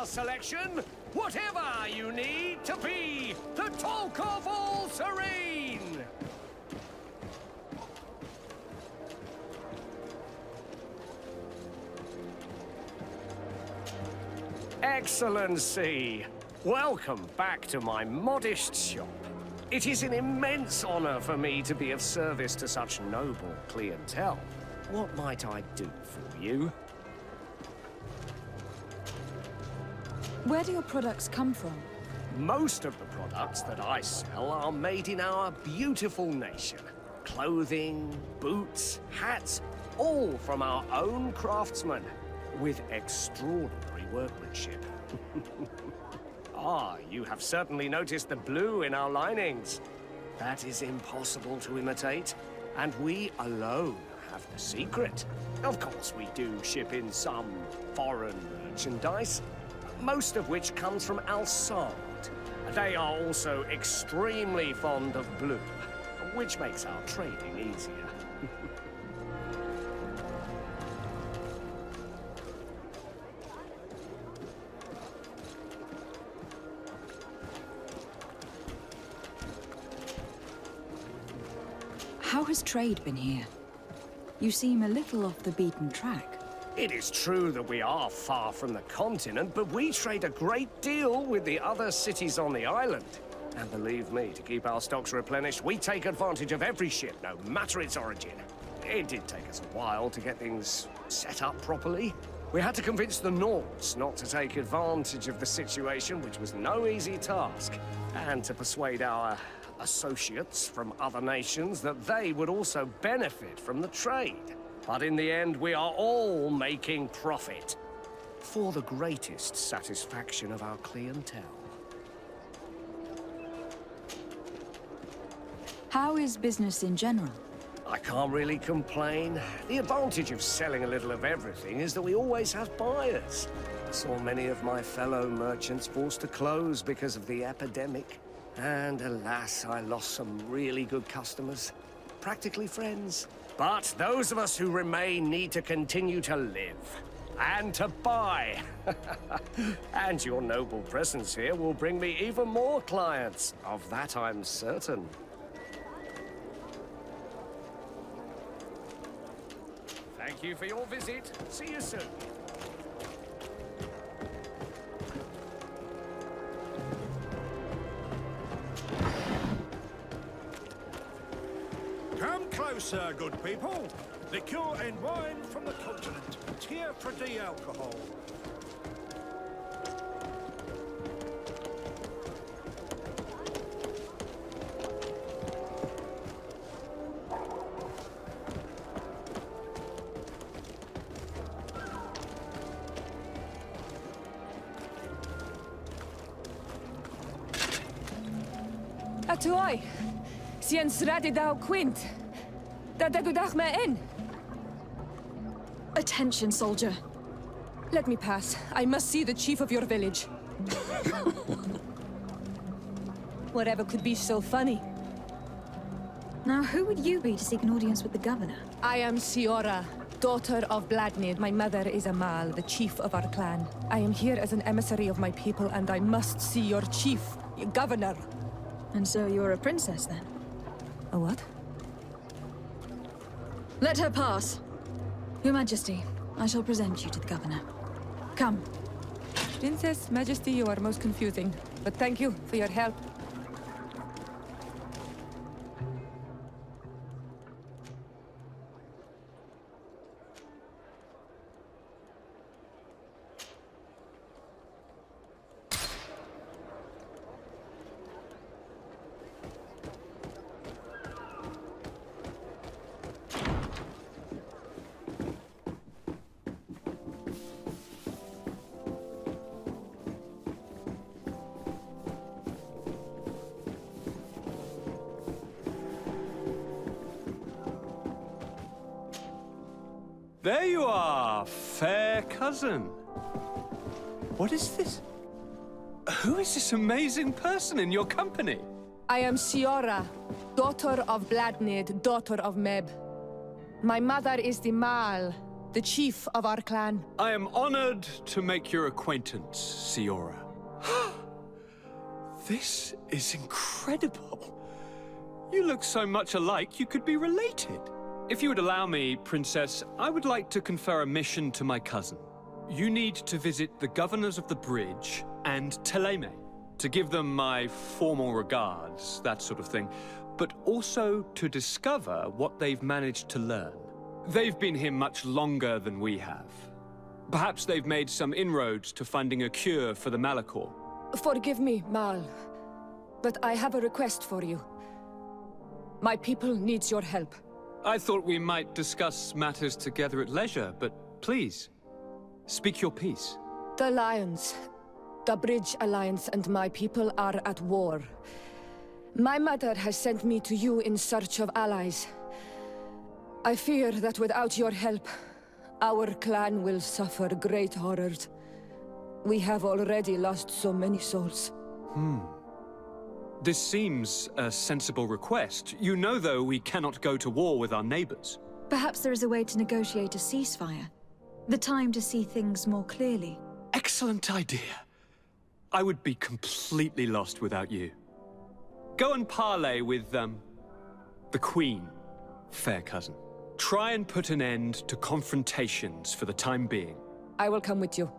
selection. Whatever you need to be the talk of all Serene. Excellency, welcome back to my modest shop. It is an immense honor for me to be of service to such noble clientele. What might I do for you? Where do your products come from? Most of the products that I sell are made in our beautiful nation. Clothing, boots, hats, all from our own craftsmen, with extraordinary workmanship. Ah, you have certainly noticed the blue in our linings. That is impossible to imitate, and we alone have the secret. Of course, we do ship in some foreign merchandise, most of which comes from Alsard. They are also extremely fond of blue, which makes our trading easier. How has trade been here? You seem a little off the beaten track. It is true that we are far from the continent, but we trade a great deal with the other cities on the island. And believe me, to keep our stocks replenished, we take advantage of every ship, no matter its origin. It did take us a while to get things set up properly. We had to convince the Nords not to take advantage of the situation, which was no easy task, and to persuade our associates from other nations that they would also benefit from the trade. But in the end, we are all making profit, for the greatest satisfaction of our clientele. How is business in general? I can't really complain. The advantage of selling a little of everything is that we always have buyers. I saw many of my fellow merchants forced to close because of the epidemic. And alas, I lost some really good customers. Practically friends. But those of us who remain need to continue to live. And to buy. And your noble presence here will bring me even more clients. Of that I'm certain. Thank you for your visit. See you soon. Come closer, good people. Liqueur and wine from the continent. Tier for the alcohol. Atuoi, sien sradi dau quint. Da dagudach me in. Attention, soldier. Let me pass. I must see the chief of your village. Whatever could be so funny? Now, who would you be to seek an audience with the governor? I am Siora, daughter of Bladnid. My mother is Amal, the chief of our clan. I am here as an emissary of my people, and I must see your chief, your governor. And so you're a princess, then? A what? Let her pass. Your Majesty, I shall present you to the governor. Come. Princess, Majesty, you are most confusing. But thank you for your help. There you are, fair cousin. What is this? Who is this amazing person in your company? I am Siora, daughter of Bladnid, daughter of Meb. My mother is the Mal, the chief of our clan. I am honored to make your acquaintance, Siora. This is incredible. You look so much alike you could be related. If you would allow me, Princess, I would like to confer a mission to my cousin. You need to visit the governors of the bridge and Teleme, to give them my formal regards, that sort of thing, but also to discover what they've managed to learn. They've been here much longer than we have. Perhaps they've made some inroads to finding a cure for the Malachor. Forgive me, Mal, but I have a request for you. My people needs your help. I thought we might discuss matters together at leisure, but please, speak your piece. The Lions, the Bridge Alliance and my people are at war. My mother has sent me to you in search of allies. I fear that without your help, our clan will suffer great horrors. We have already lost so many souls. This seems a sensible request. You know, though, we cannot go to war with our neighbors. Perhaps there is a way to negotiate a ceasefire. The time to see things more clearly. Excellent idea. I would be completely lost without you. Go and parley with, the Queen, fair cousin. Try and put an end to confrontations for the time being. I will come with you.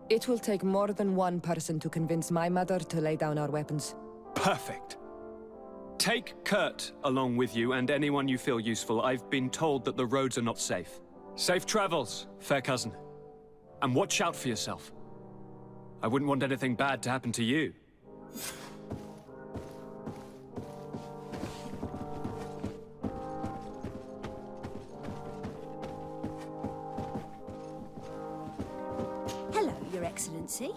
It will take more than one person to convince my mother to lay down our weapons. Perfect. Take Kurt along with you and anyone you feel useful. I've been told that the roads are not safe. Safe travels, fair cousin. And watch out for yourself. I wouldn't want anything bad to happen to you. Hello, Your Excellency.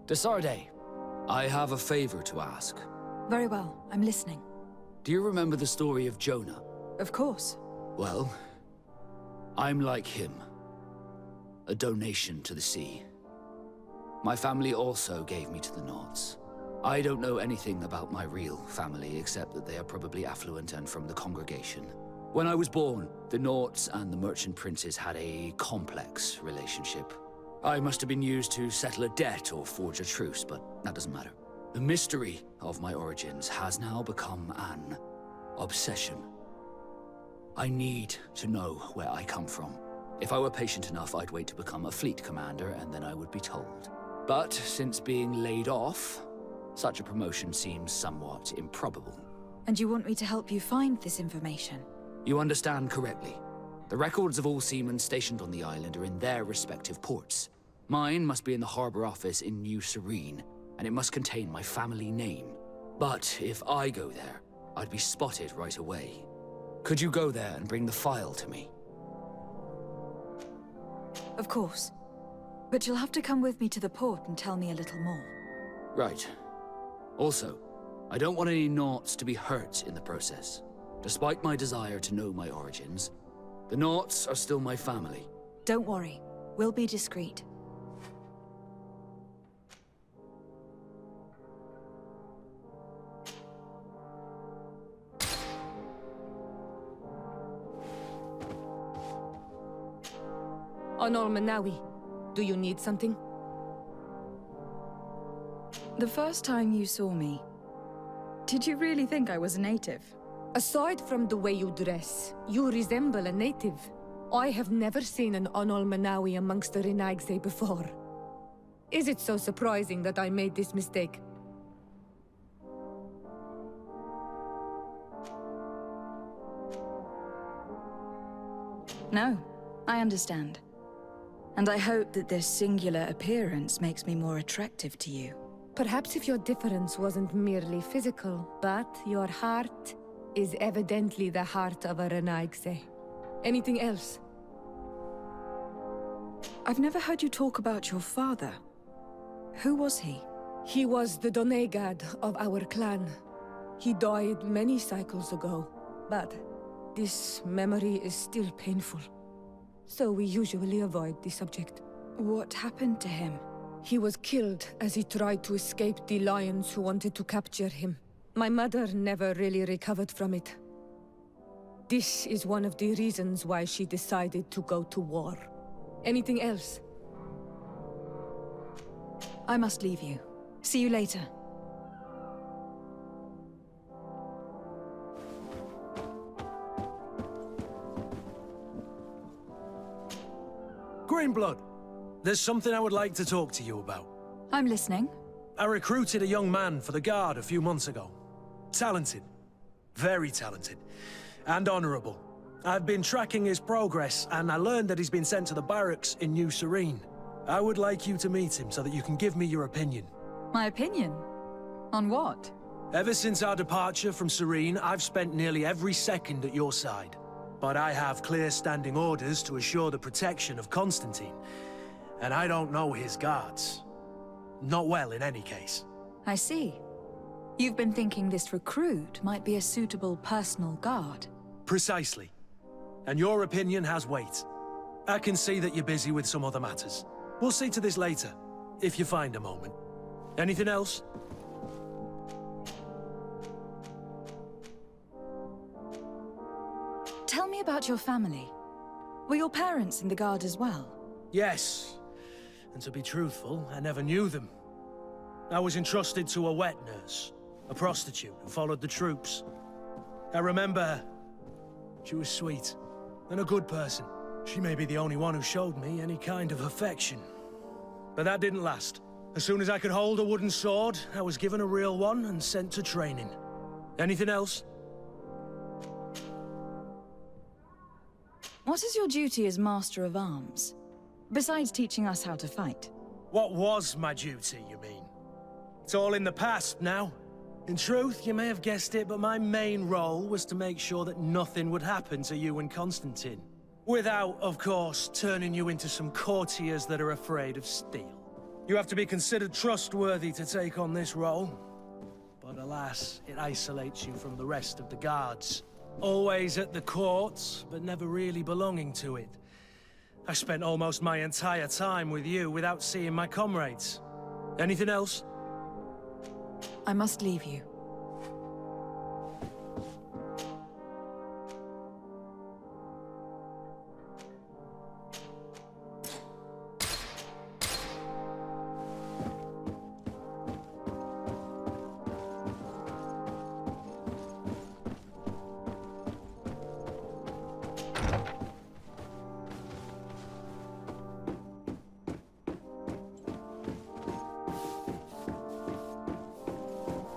Desarde, I have a favor to ask. Very well, I'm listening. Do you remember the story of Jonah? Of course. Well, I'm like him. A donation to the sea. My family also gave me to the Nauts. I don't know anything about my real family, except that they are probably affluent and from the congregation. When I was born, the Nauts and the merchant princes had a complex relationship. I must have been used to settle a debt or forge a truce, but that doesn't matter. The mystery of my origins has now become an obsession. I need to know where I come from. If I were patient enough, I'd wait to become a fleet commander, and then I would be told. But since being laid off, such a promotion seems somewhat improbable. And you want me to help you find this information? You understand correctly. The records of all seamen stationed on the island are in their respective ports. Mine must be in the harbor office in New Serene, and it must contain my family name. But if I go there, I'd be spotted right away. Could you go there and bring the file to me? Of course. But you'll have to come with me to the port and tell me a little more. Right. Also, I don't want any Nauts to be hurt in the process. Despite my desire to know my origins, the Nauts are still my family. Don't worry. We'll be discreet. Onol Manawi, do you need something? The first time you saw me, did you really think I was a native? Aside from the way you dress, you resemble a native. I have never seen an Onol Manawi amongst the Renaigse before. Is it so surprising that I made this mistake? No, I understand. And I hope that this singular appearance makes me more attractive to you. Perhaps if your difference wasn't merely physical, but your heart is evidently the heart of a Renaigse. Anything else? I've never heard you talk about your father. Who was he? He was the Donegad of our clan. He died many cycles ago, but this memory is still painful. So we usually avoid the subject. What happened to him? He was killed as he tried to escape the lions who wanted to capture him. My mother never really recovered from it. This is one of the reasons why she decided to go to war. Anything else? I must leave you. See you later. Greenblood, there's something I would like to talk to you about. I'm listening. I recruited a young man for the Guard a few months ago. Talented. Very talented. And honorable. I've been tracking his progress, and I learned that he's been sent to the barracks in New Serene. I would like you to meet him so that you can give me your opinion. My opinion? On what? Ever since our departure from Serene, I've spent nearly every second at your side. But I have clear standing orders to assure the protection of Constantine. And I don't know his guards. Not well, in any case. I see. You've been thinking this recruit might be a suitable personal guard. Precisely. And your opinion has weight. I can see that you're busy with some other matters. We'll see to this later, if you find a moment. Anything else? Tell me about your family. Were your parents in the Guard as well? Yes. And to be truthful, I never knew them. I was entrusted to a wet nurse, a prostitute who followed the troops. I remember her. She was sweet, and a good person. She may be the only one who showed me any kind of affection. But that didn't last. As soon as I could hold a wooden sword, I was given a real one and sent to training. Anything else? What is your duty as Master of Arms? Besides teaching us how to fight. What was my duty, you mean? It's all in the past now. In truth, you may have guessed it, but my main role was to make sure that nothing would happen to you and Constantine. Without, of course, turning you into some courtiers that are afraid of steel. You have to be considered trustworthy to take on this role. But alas, it isolates you from the rest of the guards. Always at the court, but never really belonging to it. I spent almost my entire time with you without seeing my comrades. Anything else? I must leave you.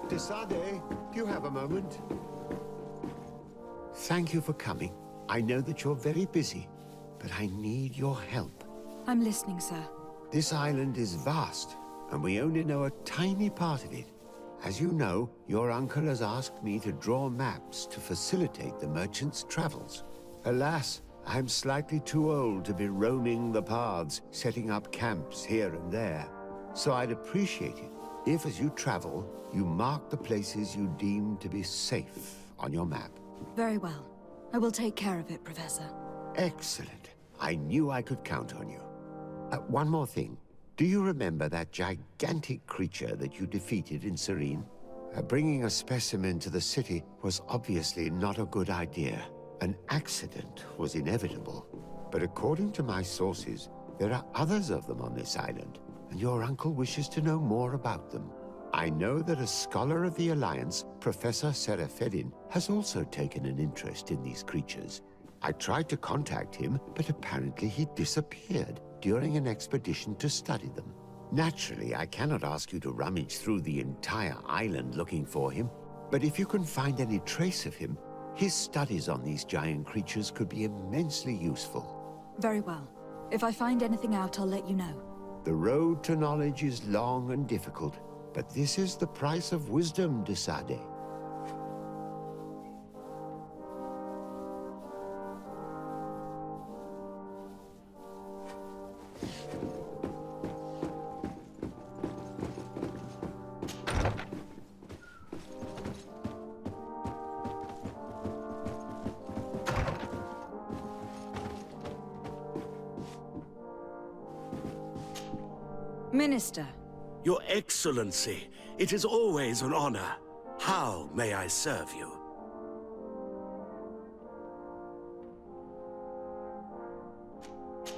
Desade, do you have a moment? Thank you for coming. I know that you're very busy, but I need your help. I'm listening, sir. This island is vast, and we only know a tiny part of it. As you know, your uncle has asked me to draw maps to facilitate the merchants' travels. Alas, I'm slightly too old to be roaming the paths, setting up camps here and there. So I'd appreciate it if, as you travel, you mark the places you deem to be safe on your map. Very well. I will take care of it, Professor. Excellent. I knew I could count on you. One more thing. Do you remember that gigantic creature that you defeated in Serene? Bringing a specimen to the city was obviously not a good idea. An accident was inevitable. But according to my sources, there are others of them on this island, and your uncle wishes to know more about them. I know that a scholar of the Alliance, Professor Serafedin, has also taken an interest in these creatures. I tried to contact him, but apparently he disappeared during an expedition to study them. Naturally, I cannot ask you to rummage through the entire island looking for him, but if you can find any trace of him, his studies on these giant creatures could be immensely useful. Very well. If I find anything out, I'll let you know. The road to knowledge is long and difficult, but this is the price of wisdom, Desade. Minister. Your Excellency, it is always an honor. How may I serve you?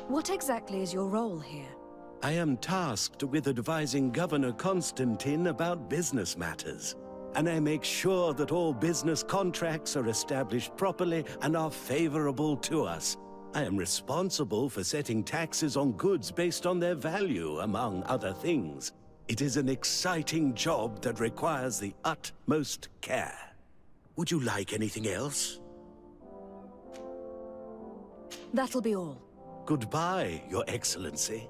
What exactly is your role here? I am tasked with advising Governor Constantine about business matters. And I make sure that all business contracts are established properly and are favorable to us. I am responsible for setting taxes on goods based on their value, among other things. It is an exciting job that requires the utmost care. Would you like anything else? That'll be all. Goodbye, Your Excellency.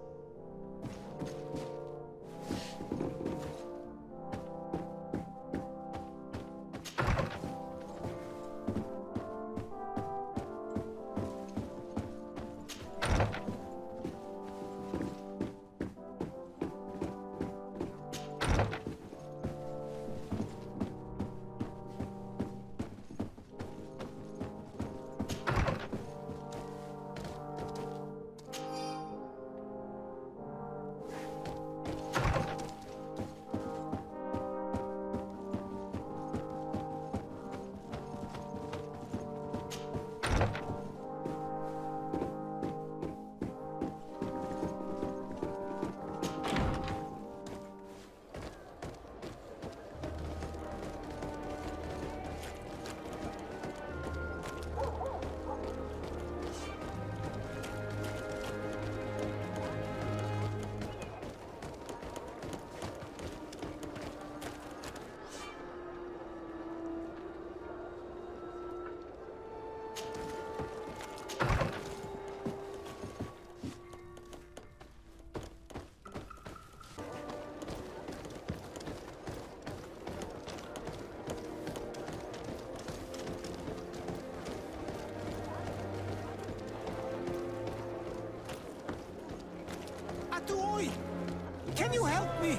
Can you help me?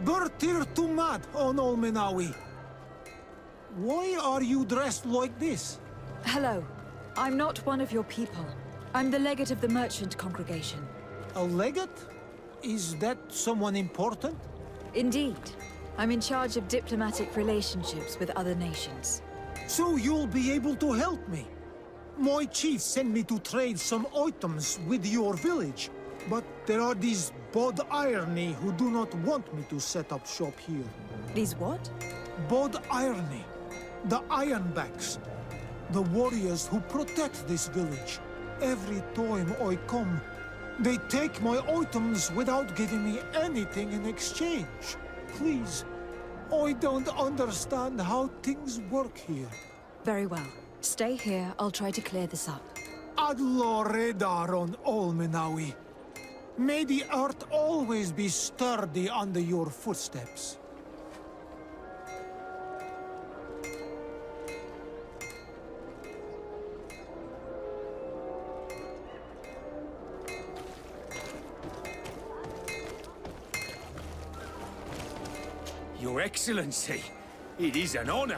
Bertir Tumad on Olmenawi. Why are you dressed like this? Hello. I'm not one of your people. I'm the legate of the merchant congregation. A legate? Is that someone important? Indeed. I'm in charge of diplomatic relationships with other nations. So you'll be able to help me. My chief sent me to trade some items with your village. But there are these Bod Irony who do not want me to set up shop here. These what? Bod Irony. The Ironbacks. The warriors who protect this village. Every time I come, they take my items without giving me anything in exchange. Please, I don't understand how things work here. Very well. Stay here, I'll try to clear this up. Adlo Redar on Olmenawi. May the earth always be sturdy under your footsteps. Your Excellency, it is an honor.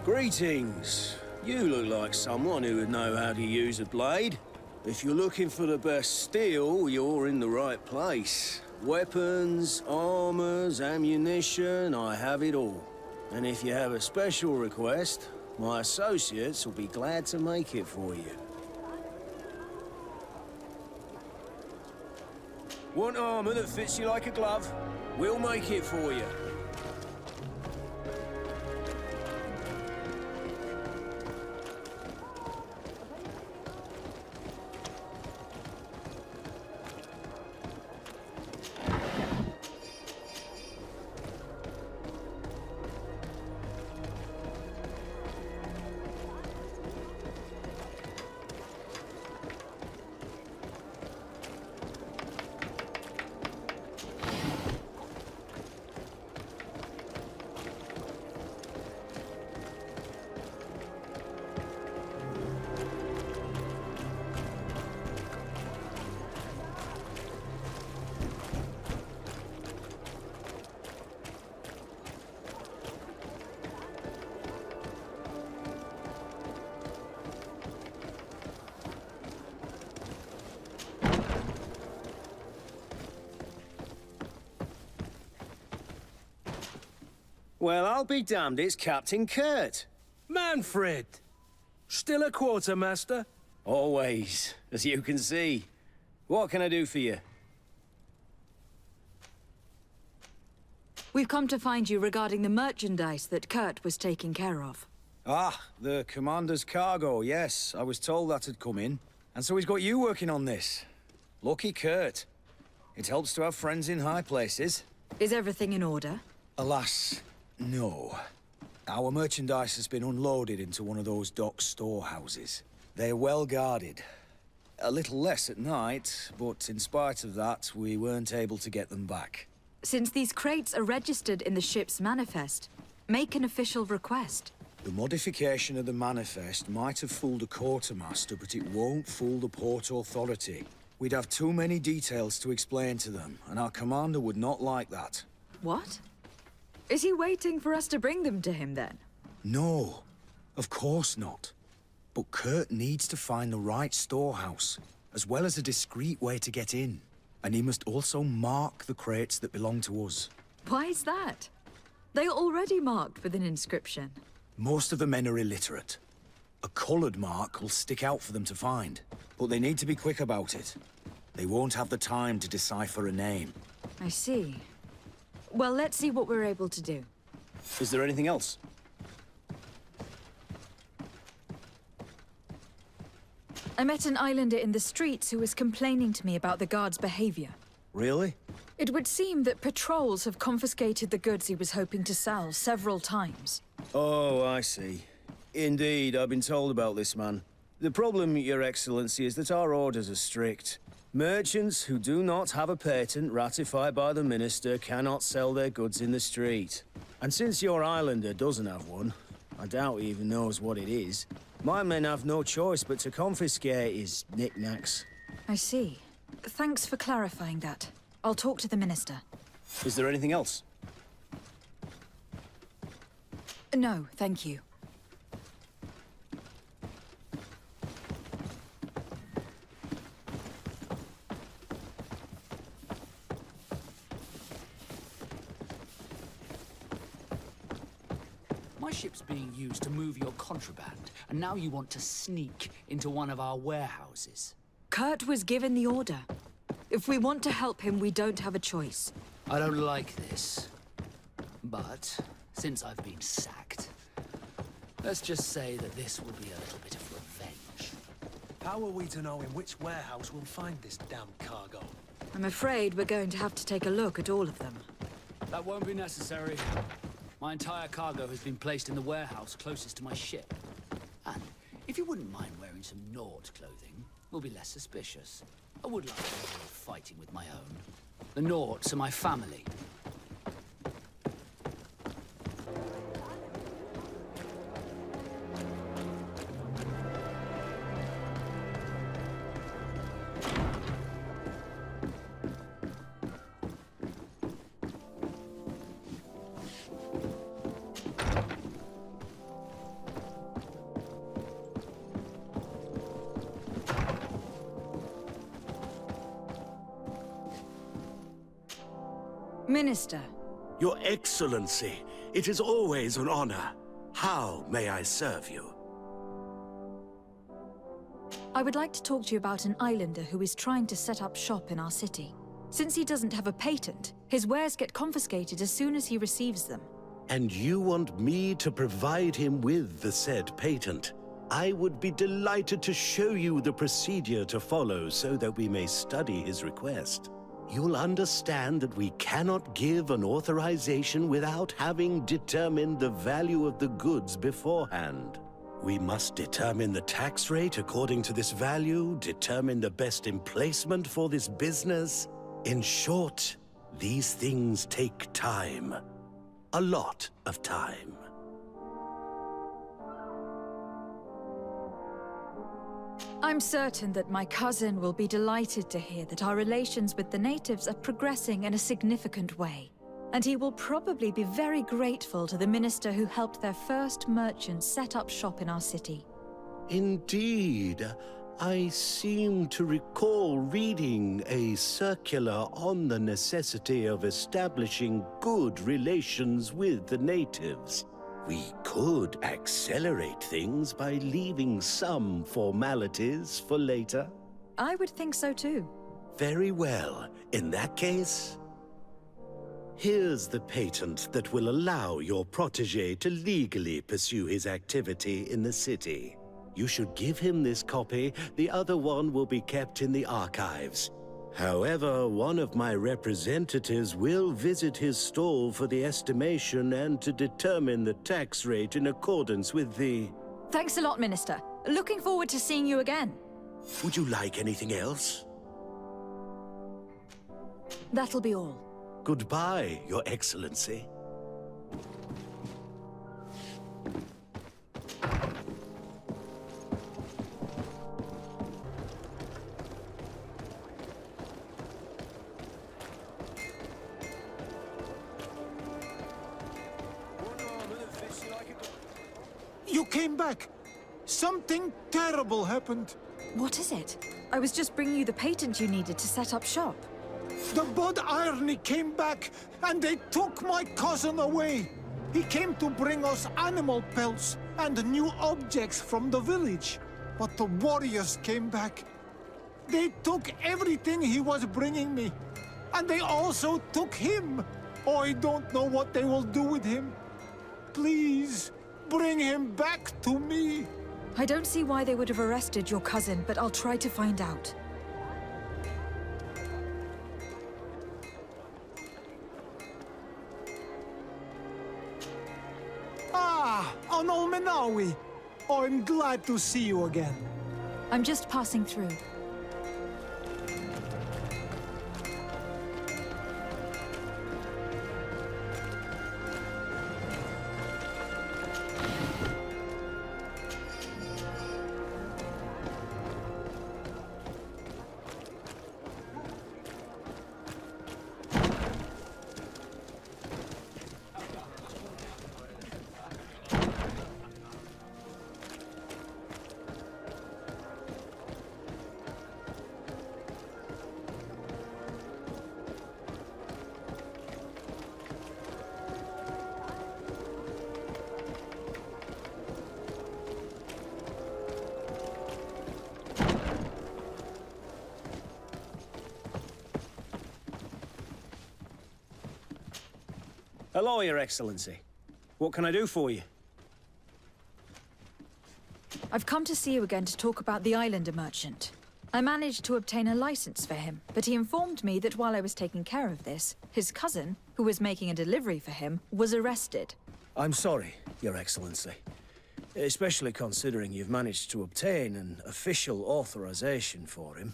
Greetings. You look like someone who would know how to use a blade. If you're looking for the best steel, you're in the right place. Weapons, armors, ammunition, I have it all. And if you have a special request, my associates will be glad to make it for you. Want armor that fits you like a glove? We'll make it for you. Well, I'll be damned, it's Captain Kurt. Manfred! Still a quartermaster? Always, as you can see. What can I do for you? We've come to find you regarding the merchandise that Kurt was taking care of. Ah, the commander's cargo, yes. I was told that had come in. And so he's got you working on this. Lucky Kurt. It helps to have friends in high places. Is everything in order? Alas, no. Our merchandise has been unloaded into one of those dock storehouses. They're well guarded. A little less at night, but in spite of that, we weren't able to get them back. Since these crates are registered in the ship's manifest, make an official request. The modification of the manifest might have fooled a quartermaster, but it won't fool the Port Authority. We'd have too many details to explain to them, and our commander would not like that. What? Is he waiting for us to bring them to him, then? No, of course not. But Kurt needs to find the right storehouse, as well as a discreet way to get in. And he must also mark the crates that belong to us. Why is that? They are already marked with an inscription. Most of the men are illiterate. A colored mark will stick out for them to find. But they need to be quick about it. They won't have the time to decipher a name. I see. Well, let's see what we're able to do. Is there anything else? I met an islander in the streets who was complaining to me about the guard's behavior. Really? It would seem that patrols have confiscated the goods he was hoping to sell several times. Oh, I see. Indeed, I've been told about this man. The problem, Your Excellency, is that our orders are strict. Merchants who do not have a patent ratified by the Minister cannot sell their goods in the street. And since your islander doesn't have one, I doubt he even knows what it is, my men have no choice but to confiscate his knickknacks. I see. Thanks for clarifying that. I'll talk to the Minister. Is there anything else? No, thank you. My ship's being used to move your contraband, and now you want to sneak into one of our warehouses. Kurt was given the order. If we want to help him, we don't have a choice. I don't like this. But, since I've been sacked, let's just say that this will be a little bit of revenge. How are we to know in which warehouse we'll find this damn cargo? I'm afraid we're going to have to take a look at all of them. That won't be necessary. My entire cargo has been placed in the warehouse closest to my ship. And if you wouldn't mind wearing some Nord clothing, we'll be less suspicious. I would like to do fighting with my own. The Nords are my family. Minister. Your Excellency, it is always an honor. How may I serve you? I would like to talk to you about an islander who is trying to set up shop in our city. Since he doesn't have a patent, his wares get confiscated as soon as he receives them. And you want me to provide him with the said patent? I would be delighted to show you the procedure to follow so that we may study his request. You'll understand that we cannot give an authorization without having determined the value of the goods beforehand. We must determine the tax rate according to this value, determine the best emplacement for this business. In short, these things take time. A lot of time. I'm certain that my cousin will be delighted to hear that our relations with the natives are progressing in a significant way. And he will probably be very grateful to the minister who helped their first merchant set up shop in our city. Indeed. I seem to recall reading a circular on the necessity of establishing good relations with the natives. We could accelerate things by leaving some formalities for later. I would think so too. Very well. In that case, here's the patent that will allow your protege to legally pursue his activity in the city. You should give him this copy. The other one will be kept in the archives. However, one of my representatives will visit his stall for the estimation and to determine the tax rate in accordance with the... Thanks a lot, Minister. Looking forward to seeing you again. Would you like anything else? That'll be all. Goodbye, Your Excellency. You came back! Something terrible happened. What is it? I was just bringing you the patent you needed to set up shop. The Bod Irony came back, and they took my cousin away. He came to bring us animal pelts and new objects from the village. But the warriors came back. They took everything he was bringing me. And they also took him. Oh, I don't know what they will do with him. Please, bring him back to me. I don't see why they would have arrested your cousin, but I'll try to find out. Ah, Anol Menawi. Oh, I'm glad to see you again. I'm just passing through. Hello, Your Excellency. What can I do for you? I've come to see you again to talk about the Islander merchant. I managed to obtain a license for him, but he informed me that while I was taking care of this, his cousin, who was making a delivery for him, was arrested. I'm sorry, Your Excellency. Especially considering you've managed to obtain an official authorization for him.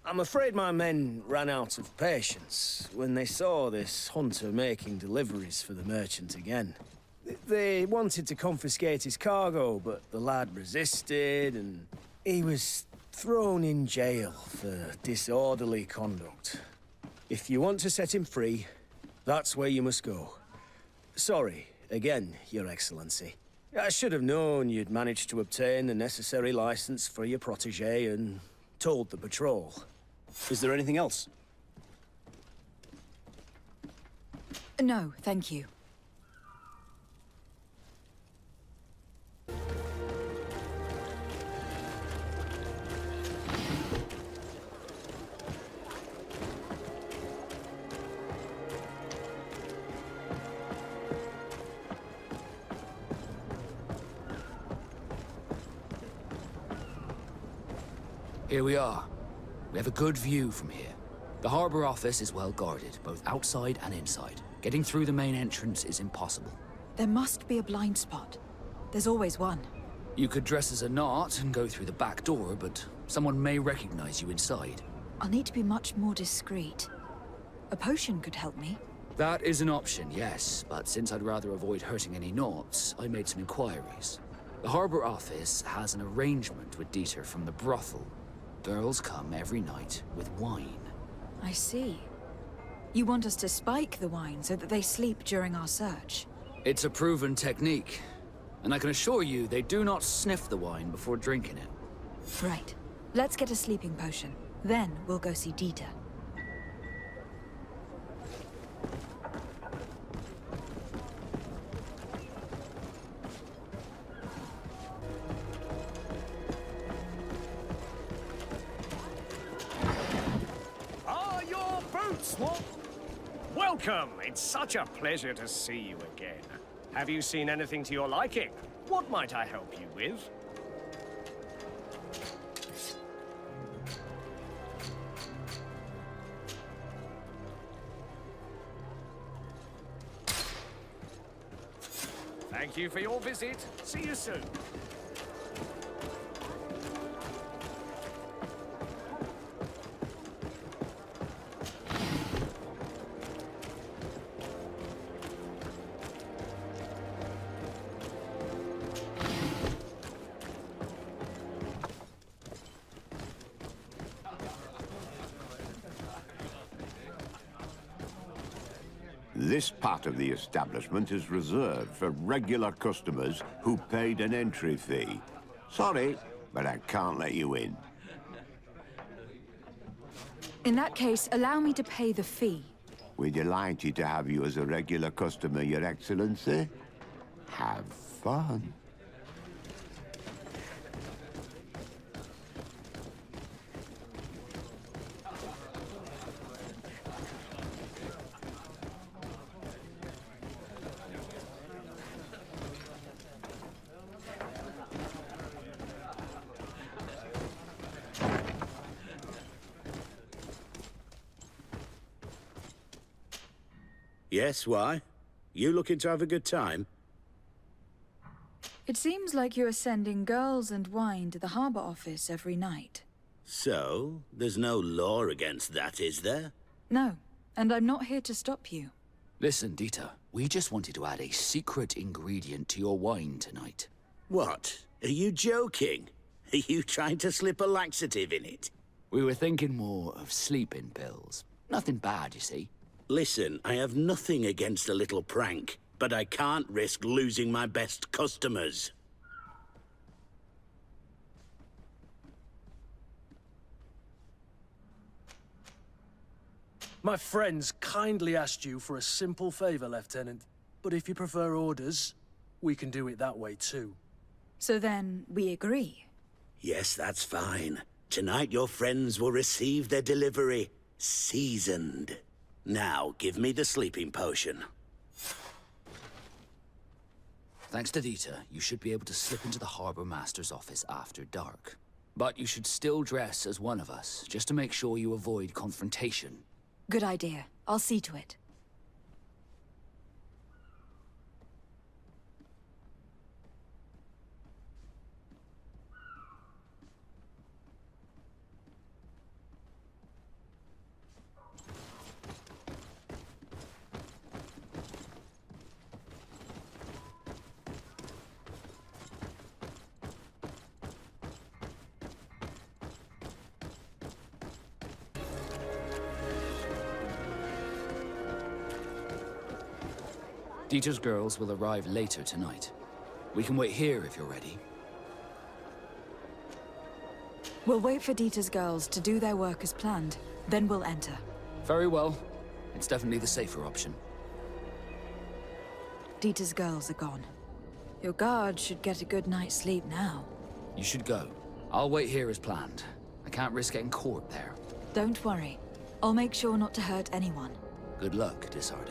I'm afraid my men ran out of patience when they saw this hunter making deliveries for the merchant again. They wanted to confiscate his cargo, but the lad resisted, and he was thrown in jail for disorderly conduct. If you want to set him free, that's where you must go. Sorry, again, Your Excellency. I should have known you'd managed to obtain the necessary license for your protege and told the patrol. Is there anything else? No, thank you. Here we are. We have a good view from here. The harbor office is well guarded, both outside and inside. Getting through the main entrance is impossible. There must be a blind spot. There's always one. You could dress as a knot and go through the back door, but someone may recognize you inside. I'll need to be much more discreet. A potion could help me. That is an option, yes, but since I'd rather avoid hurting any knots, I made some inquiries. The harbor office has an arrangement with Dieter from the brothel. Girls come every night with wine. I see. You want us to spike the wine so that they sleep during our search? It's a proven technique, and I can assure you they do not sniff the wine before drinking it. Right. Let's get a sleeping potion. Then we'll go see Dieter. Are your boots what? Welcome! It's such a pleasure to see you again. Have you seen anything to your liking? What might I help you with? Thank you for your visit. See you soon. This part of the establishment is reserved for regular customers who paid an entry fee. Sorry, but I can't let you in. In that case, allow me to pay the fee. We're delighted to have you as a regular customer, Your Excellency. Have fun. Yes, why? You looking to have a good time? It seems like you are sending girls and wine to the harbor office every night. So, there's no law against that, is there? No, and I'm not here to stop you. Listen, Dieter, we just wanted to add a secret ingredient to your wine tonight. What? Are you joking? Are you trying to slip a laxative in it? We were thinking more of sleeping pills. Nothing bad, you see. Listen, I have nothing against a little prank, but I can't risk losing my best customers. My friends kindly asked you for a simple favor, Lieutenant. But if you prefer orders, we can do it that way too. So then, we agree? Yes, that's fine. Tonight your friends will receive their delivery, seasoned. Now, give me the sleeping potion. Thanks to Dieter, you should be able to slip into the Harbor Master's office after dark. But you should still dress as one of us, just to make sure you avoid confrontation. Good idea. I'll see to it. Dieter's girls will arrive later tonight. We can wait here if you're ready. We'll wait for Dieter's girls to do their work as planned. Then we'll enter. Very well. It's definitely the safer option. Dieter's girls are gone. Your guard should get a good night's sleep now. You should go. I'll wait here as planned. I can't risk getting caught there. Don't worry. I'll make sure not to hurt anyone. Good luck, Desarde.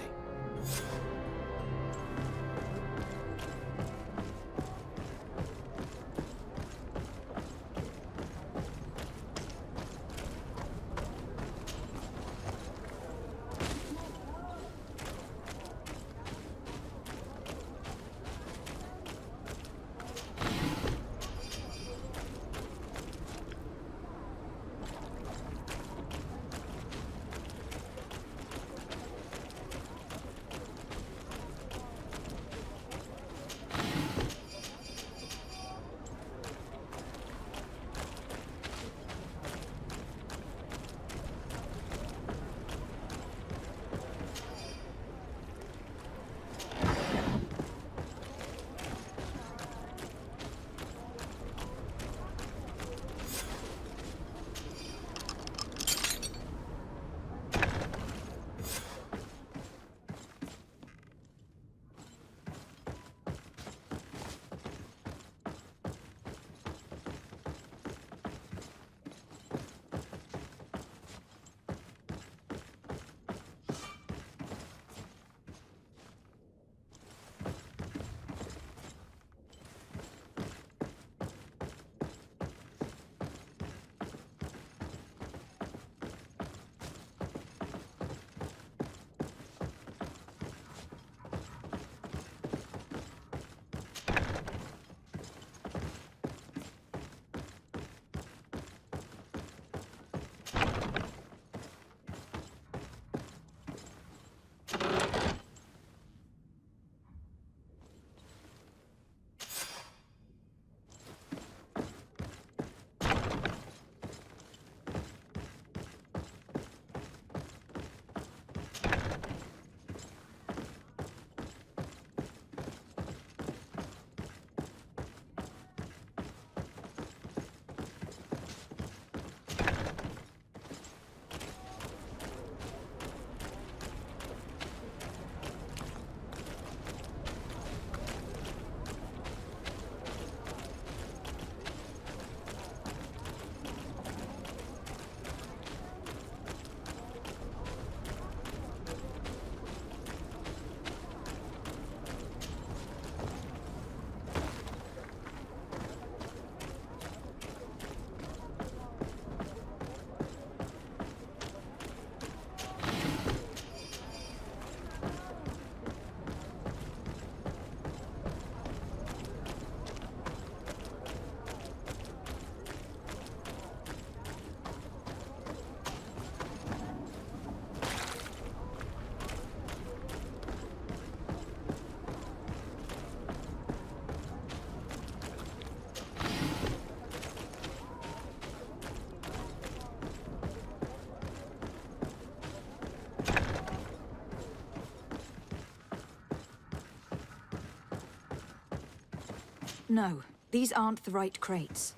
No, these aren't the right crates.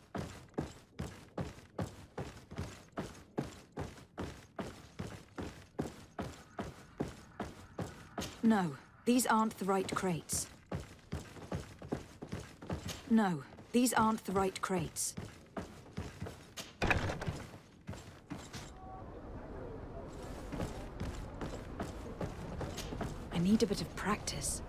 No, these aren't the right crates. No, these aren't the right crates. I need a bit of practice.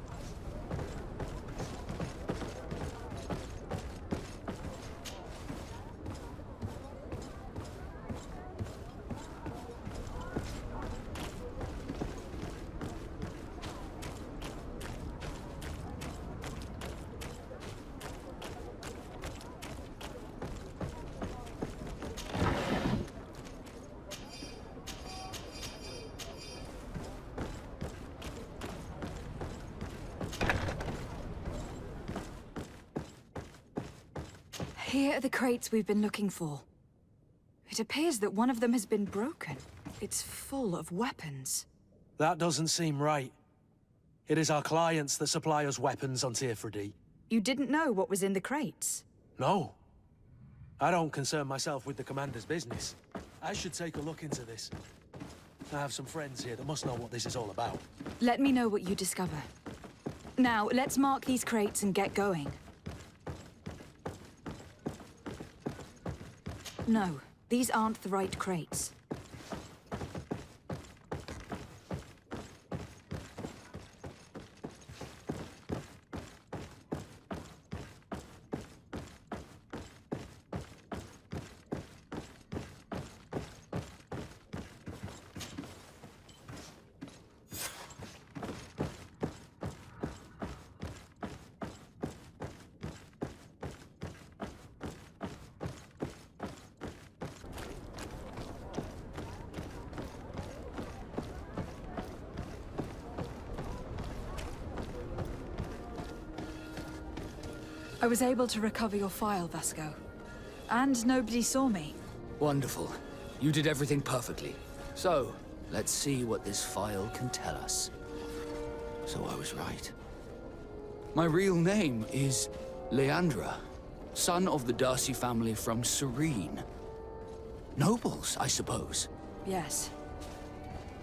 Here are the crates we've been looking for. It appears that one of them has been broken. It's full of weapons. That doesn't seem right. It is our clients that supply us weapons on Tearfredy. You didn't know what was in the crates? No. I don't concern myself with the commander's business. I should take a look into this. I have some friends here that must know what this is all about. Let me know what you discover. Now, let's mark these crates and get going. No, these aren't the right crates. I was able to recover your file, Vasco. And nobody saw me. Wonderful. You did everything perfectly. So, let's see what this file can tell us. So I was right. My real name is Leandra, son of the Darcy family from Serene. Nobles, I suppose. Yes.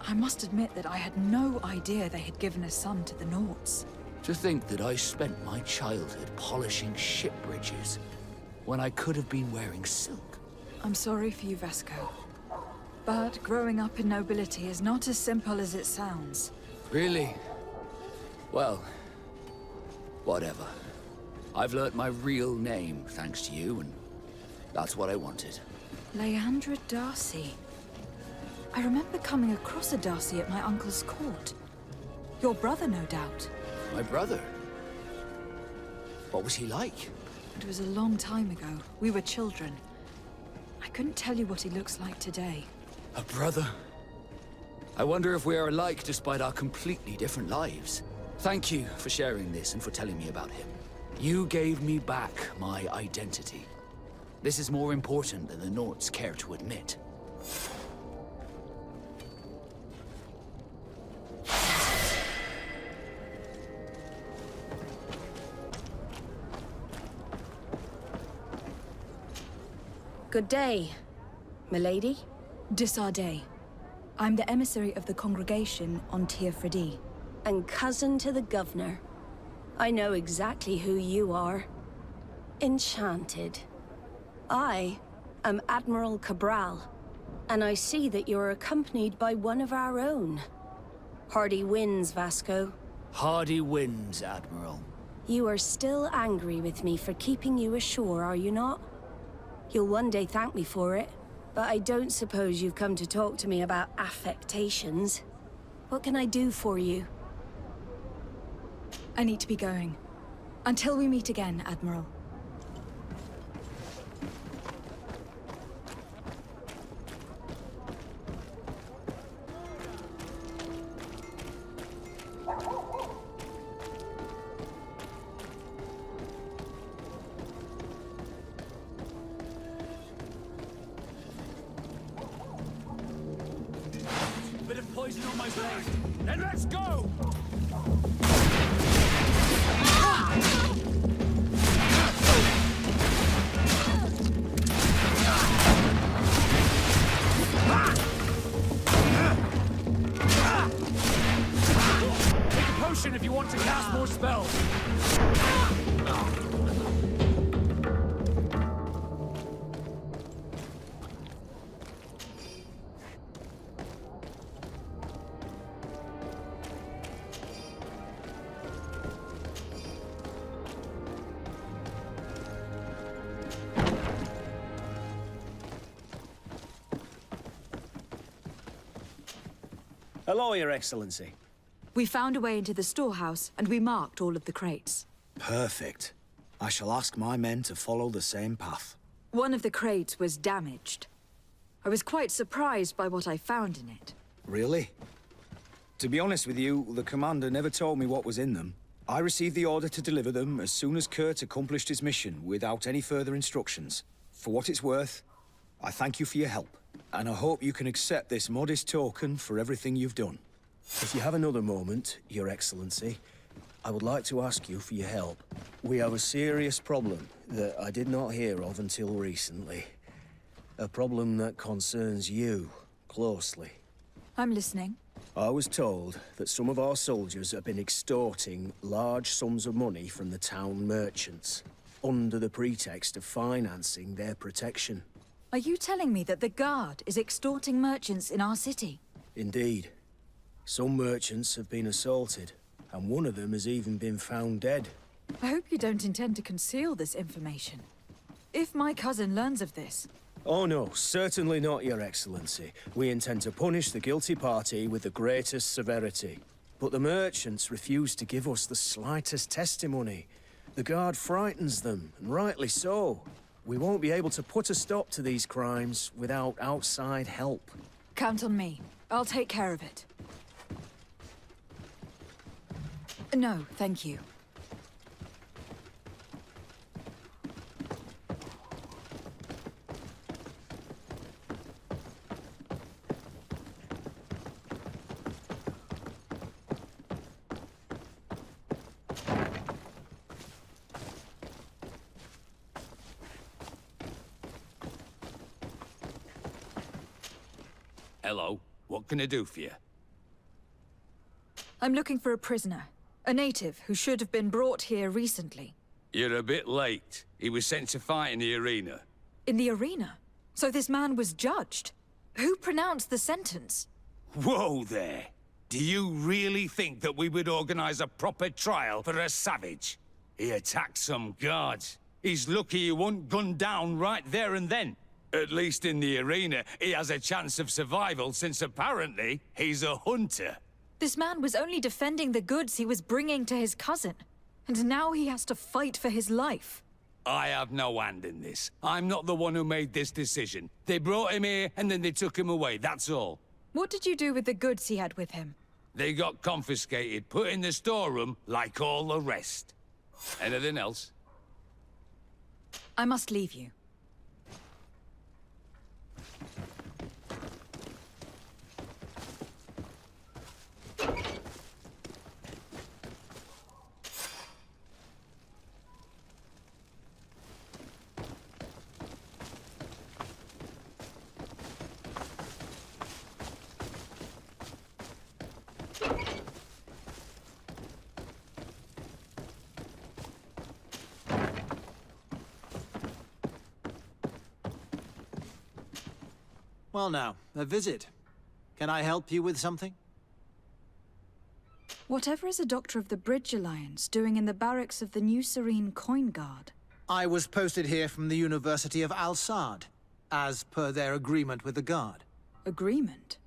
I must admit that I had no idea they had given a son to the Nauts. To think that I spent my childhood polishing ship bridges when I could have been wearing silk. I'm sorry for you, Vasco. But growing up in nobility is not as simple as it sounds. Really? Well, whatever. I've learnt my real name thanks to you, and that's what I wanted. Leandra Darcy. I remember coming across a Darcy at my uncle's court. Your brother, no doubt. My brother? What was he like? It was a long time ago. We were children. I couldn't tell you what he looks like today. A brother? I wonder if we are alike despite our completely different lives. Thank you for sharing this and for telling me about him. You gave me back my identity. This is more important than the Nauts care to admit. Good day, milady. Disarday. I'm the emissary of the congregation on Tearfredy. And cousin to the governor. I know exactly who you are. Enchanted. I am Admiral Cabral, and I see that you're accompanied by one of our own. Hardy winds, Vasco. Hardy winds, Admiral. You are still angry with me for keeping you ashore, are you not? You'll one day thank me for it, but I don't suppose you've come to talk to me about affectations. What can I do for you? I need to be going. Until we meet again, Admiral. Bit of poison on my blade. Then let's go! Hello, Your Excellency. We found a way into the storehouse, and we marked all of the crates. Perfect. I shall ask my men to follow the same path. One of the crates was damaged. I was quite surprised by what I found in it. Really? To be honest with you, the commander never told me what was in them. I received the order to deliver them as soon as Kurt accomplished his mission, without any further instructions. For what it's worth, I thank you for your help, and I hope you can accept this modest token for everything you've done. If you have another moment, Your Excellency, I would like to ask you for your help. We have a serious problem that I did not hear of until recently. A problem that concerns you closely. I'm listening. I was told that some of our soldiers have been extorting large sums of money from the town merchants, under the pretext of financing their protection. Are you telling me that the Guard is extorting merchants in our city? Indeed. Some merchants have been assaulted, and one of them has even been found dead. I hope you don't intend to conceal this information. If my cousin learns of this... Oh no, certainly not, Your Excellency. We intend to punish the guilty party with the greatest severity. But the merchants refuse to give us the slightest testimony. The Guard frightens them, and rightly so. We won't be able to put a stop to these crimes without outside help. Count on me. I'll take care of it. No, thank you. Hello. What can I do for you? I'm looking for a prisoner. A native who should have been brought here recently. You're a bit late. He was sent to fight in the arena. In the arena? So this man was judged? Who pronounced the sentence? Whoa there! Do you really think that we would organize a proper trial for a savage? He attacked some guards. He's lucky he wasn't gunned down right there and then. At least in the arena, he has a chance of survival since apparently he's a hunter. This man was only defending the goods he was bringing to his cousin. And now he has to fight for his life. I have no hand in this. I'm not the one who made this decision. They brought him here and then they took him away, that's all. What did you do with the goods he had with him? They got confiscated, put in the storeroom like all the rest. Anything else? I must leave you. Well now, a visit. Can I help you with something? Whatever is a doctor of the Bridge Alliance doing in the barracks of the New Serene Coin Guard? I was posted here from the University of Al-Sad, as per their agreement with the Guard. Agreement?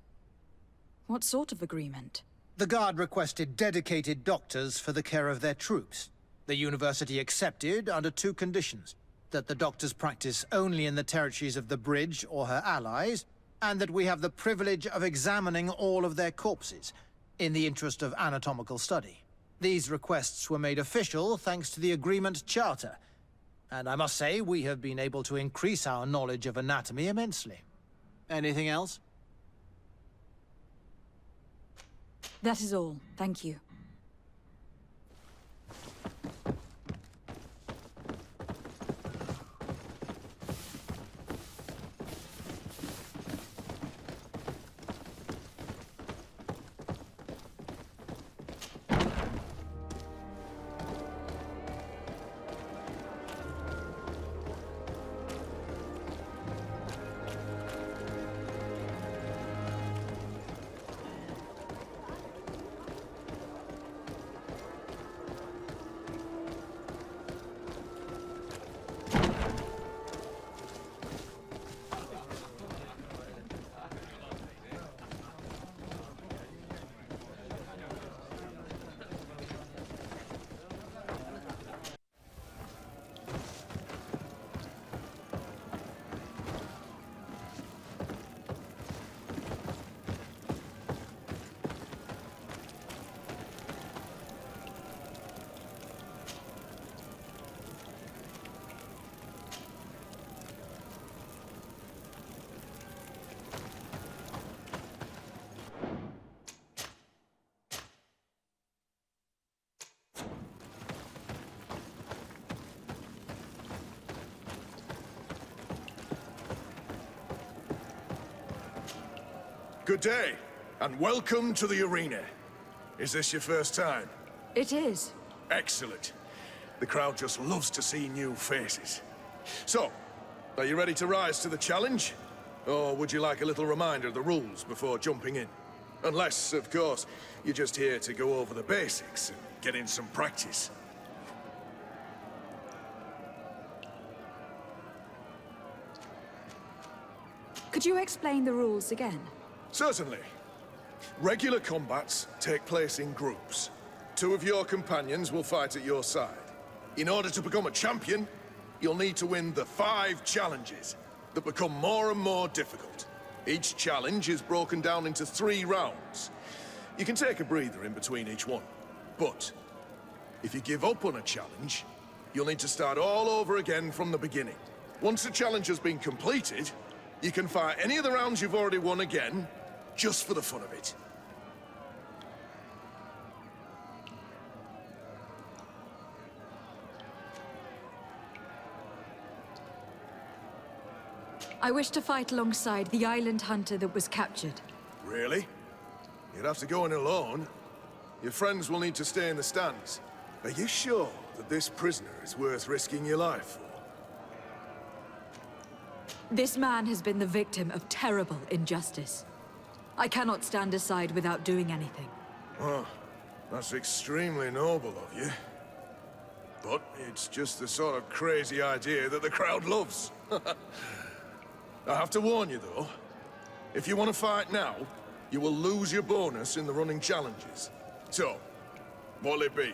What sort of agreement? The Guard requested dedicated doctors for the care of their troops. The University accepted under two conditions: that the doctors practice only in the territories of the Bridge or her allies, and that we have the privilege of examining all of their corpses, in the interest of anatomical study. These requests were made official thanks to the Agreement Charter, and I must say we have been able to increase our knowledge of anatomy immensely. Anything else? That is all, thank you. Good day, and welcome to the arena. Is this your first time? It is. Excellent. The crowd just loves to see new faces. So, are you ready to rise to the challenge? Or would you like a little reminder of the rules before jumping in? Unless, of course, you're just here to go over the basics and get in some practice. Could you explain the rules again? Certainly. Regular combats take place in groups. 2 of your companions will fight at your side. In order to become a champion, you'll need to win the 5 challenges that become more and more difficult. Each challenge is broken down into 3 rounds. You can take a breather in between each one. But if you give up on a challenge, you'll need to start all over again from the beginning. Once the challenge has been completed, you can fight any of the rounds you've already won again, just for the fun of it. I wish to fight alongside the island hunter that was captured. Really? You'd have to go in alone. Your friends will need to stay in the stands. Are you sure that this prisoner is worth risking your life for? This man has been the victim of terrible injustice. I cannot stand aside without doing anything. Oh, that's extremely noble of you. But it's just the sort of crazy idea that the crowd loves. I have to warn you, though. If you want to fight now, you will lose your bonus in the running challenges. So, what'll it be?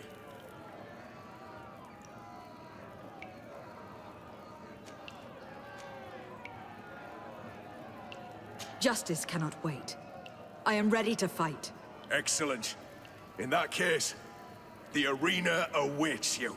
Justice cannot wait. I am ready to fight. Excellent. In that case, the arena awaits you.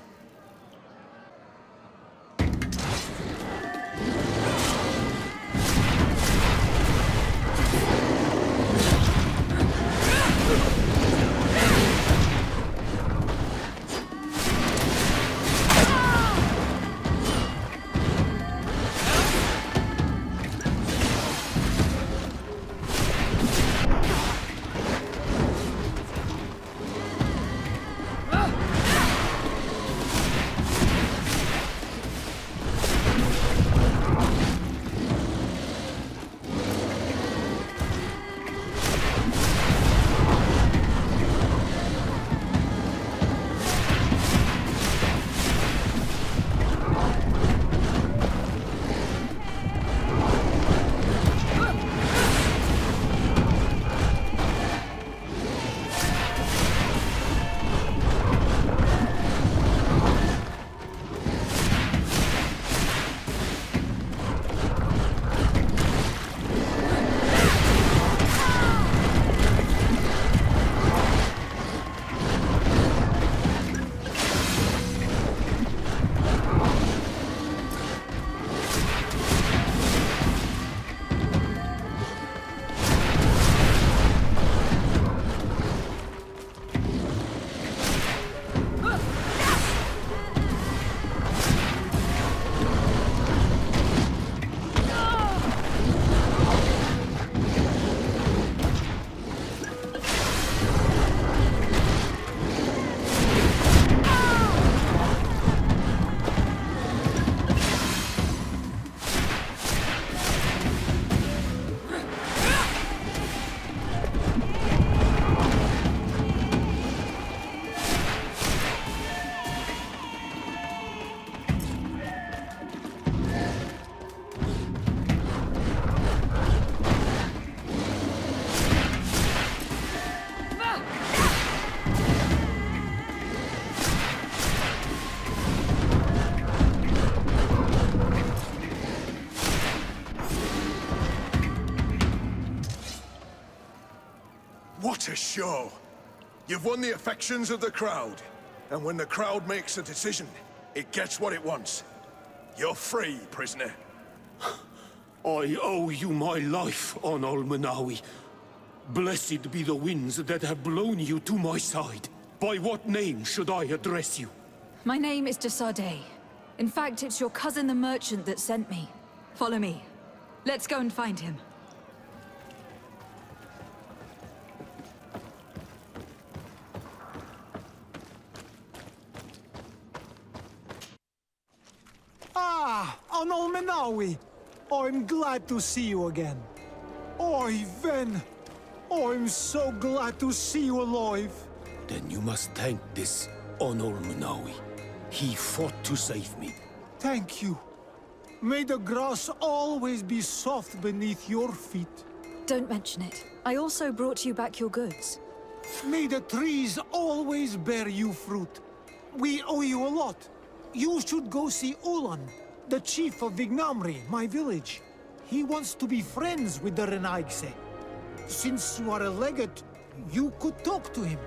What a show! You've won the affections of the crowd. And when the crowd makes a decision, it gets what it wants. You're free, prisoner. I owe you my life, on Almanawi. Blessed be the winds that have blown you to my side. By what name should I address you? My name is Desade. In fact, it's your cousin the merchant that sent me. Follow me. Let's go and find him. on Olmenawi! I'm glad to see you again. Oi, Ven! I'm so glad to see you alive. Then you must thank this Onol Manawi. He fought to save me. Thank you. May the grass always be soft beneath your feet. Don't mention it. I also brought you back your goods. May the trees always bear you fruit. We owe you a lot. You should go see Ulan, the chief of Vignamri, my village. He wants to be friends with the Renaigse. Since you are a legate, you could talk to him.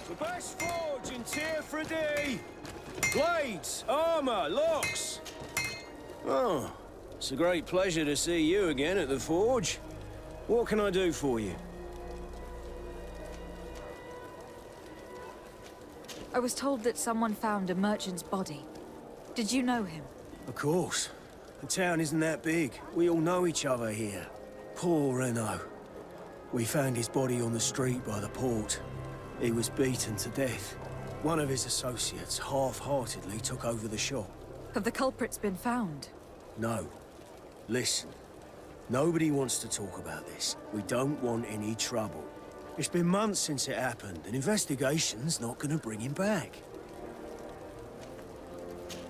The best forge in Tier 3D! Blades, armor, locks! Oh, it's a great pleasure to see you again at the forge. What can I do for you? I was told that someone found a merchant's body. Did you know him? Of course. The town isn't that big. We all know each other here. Poor Renault. We found his body on the street by the port. He was beaten to death. One of his associates half-heartedly took over the shop. Have the culprits been found? No. Listen. Nobody wants to talk about this. We don't want any trouble. It's been months since it happened. An investigation's not gonna bring him back.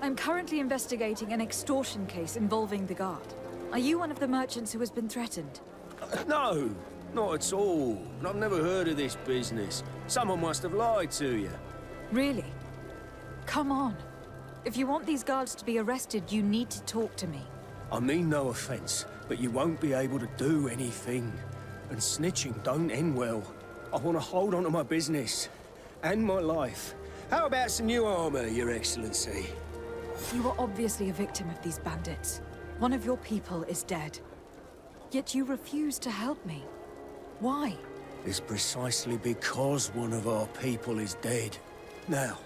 I'm currently investigating an extortion case involving the guard. Are you one of the merchants who has been threatened? No, not at all. I've never heard of this business. Someone must have lied to you. Really? Come on. If you want these guards to be arrested, you need to talk to me. I mean no offense, but you won't be able to do anything. And snitching don't end well. I want to hold on to my business. And my life. How about some new armor, Your Excellency? You are obviously a victim of these bandits. One of your people is dead. Yet you refuse to help me. Why? It's precisely because one of our people is dead. Now,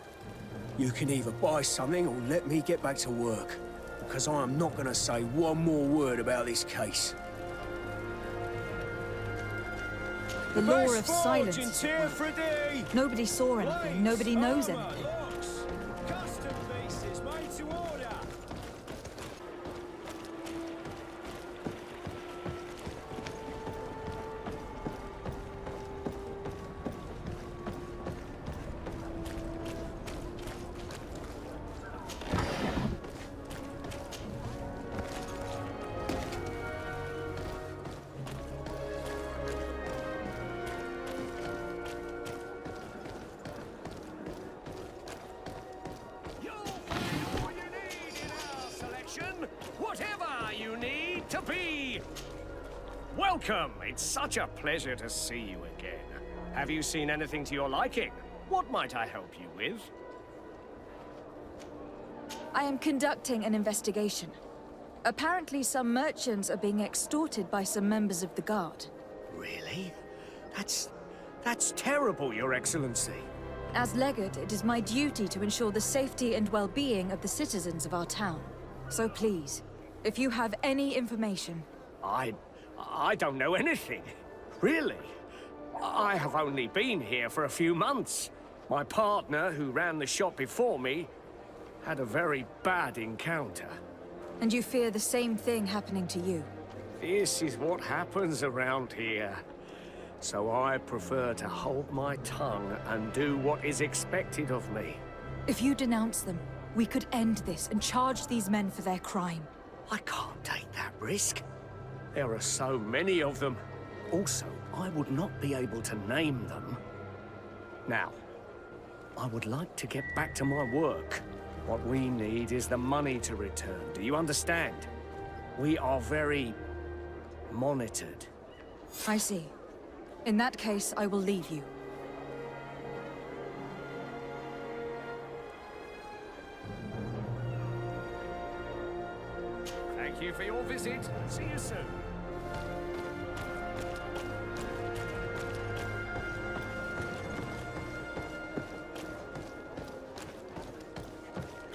you can either buy something or let me get back to work. Because I am not going to say one more word about this case. The law of silence is at work. Nobody saw anything, nobody knows anything. Custom pieces made to order. Whatever you need to be. Welcome. It's such a pleasure to see you again. Have you seen anything to your liking? What might I help you with? I am conducting an investigation. Apparently some merchants are being extorted by some members of the guard. Really? That's terrible, Your Excellency. As legate, it is my duty to ensure the safety and well-being of the citizens of our town. So please, if you have any information... I don't know anything. Really. I have only been here for a few months. My partner, who ran the shop before me, had a very bad encounter. And you fear the same thing happening to you? This is what happens around here. So I prefer to hold my tongue and do what is expected of me. If you denounce them, we could end this and charge these men for their crime. I can't take that risk. There are so many of them. Also, I would not be able to name them. Now, I would like to get back to my work. What we need is the money to return. Do you understand? We are very monitored. I see. In that case, I will leave you. Thank you for your visit. See you soon.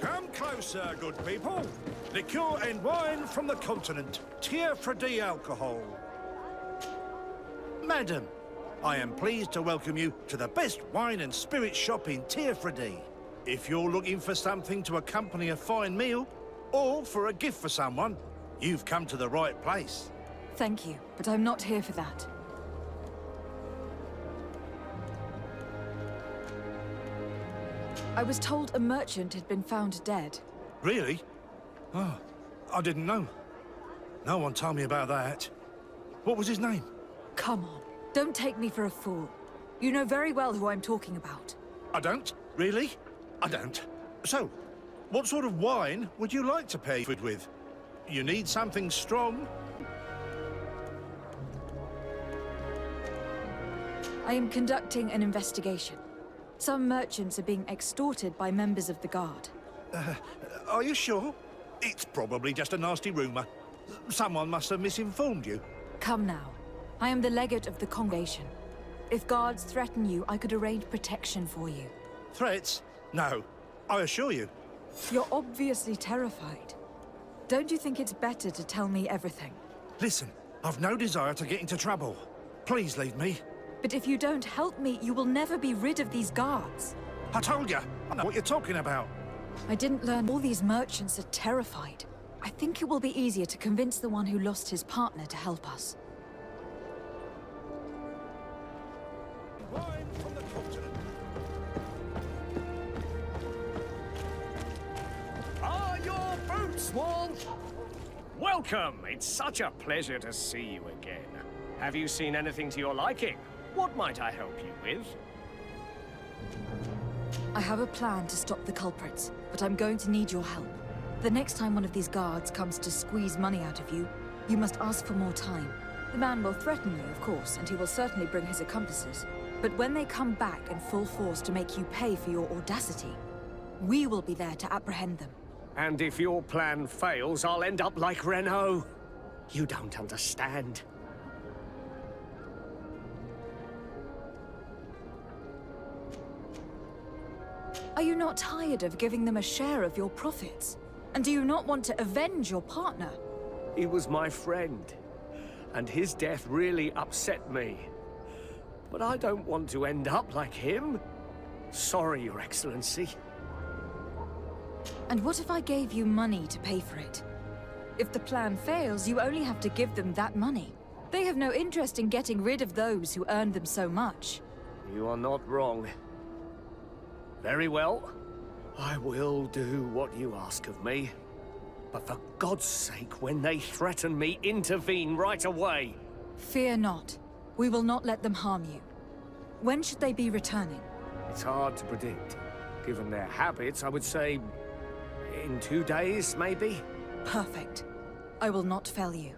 Come closer, good people. Liqueur and wine from the continent. Tier 3D alcohol. Madam, I am pleased to welcome you to the best wine and spirit shop in Tier 3D. If you're looking for something to accompany a fine meal, or for a gift for someone, you've come to the right place. Thank you, but I'm not here for that. I was told a merchant had been found dead. Really? Oh, I didn't know. No one told me about that. What was his name? Come on, don't take me for a fool. You know very well who I'm talking about. I don't? Really? I don't. So, what sort of wine would you like to pair food with? You need something strong? I am conducting an investigation. Some merchants are being extorted by members of the Guard. Are you sure? It's probably just a nasty rumor. Someone must have misinformed you. Come now. I am the legate of the congregation. If guards threaten you, I could arrange protection for you. Threats? No. I assure you. You're obviously terrified. Don't you think it's better to tell me everything? Listen, I've no desire to get into trouble. Please leave me. But if you don't help me, you will never be rid of these guards. I told you, I know what you're talking about. I didn't learn all these merchants are terrified. I think it will be easier to convince the one who lost his partner to help us. Wine from the continent. Are your boots warm? Welcome! It's such a pleasure to see you again. Have you seen anything to your liking? What might I help you with? I have a plan to stop the culprits, but I'm going to need your help. The next time one of these guards comes to squeeze money out of you, you must ask for more time. The man will threaten you, of course, and he will certainly bring his accomplices. But when they come back in full force to make you pay for your audacity, we will be there to apprehend them. And if your plan fails, I'll end up like Renault. You don't understand. Are you not tired of giving them a share of your profits? And do you not want to avenge your partner? He was my friend, and his death really upset me. But I don't want to end up like him. Sorry, Your Excellency. And what if I gave you money to pay for it? If the plan fails, you only have to give them that money. They have no interest in getting rid of those who earned them so much. You are not wrong. Very well. I will do what you ask of me. But for God's sake, when they threaten me, intervene right away. Fear not. We will not let them harm you. When should they be returning? It's hard to predict. Given their habits, I would say in 2 days, maybe? Perfect. I will not fail you.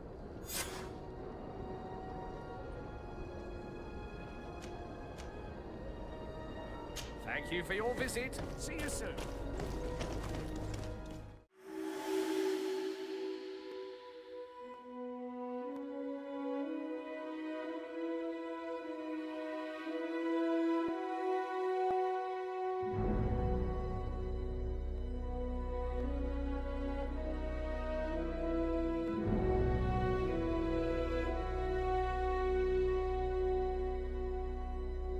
Thank you for your visit. See you soon.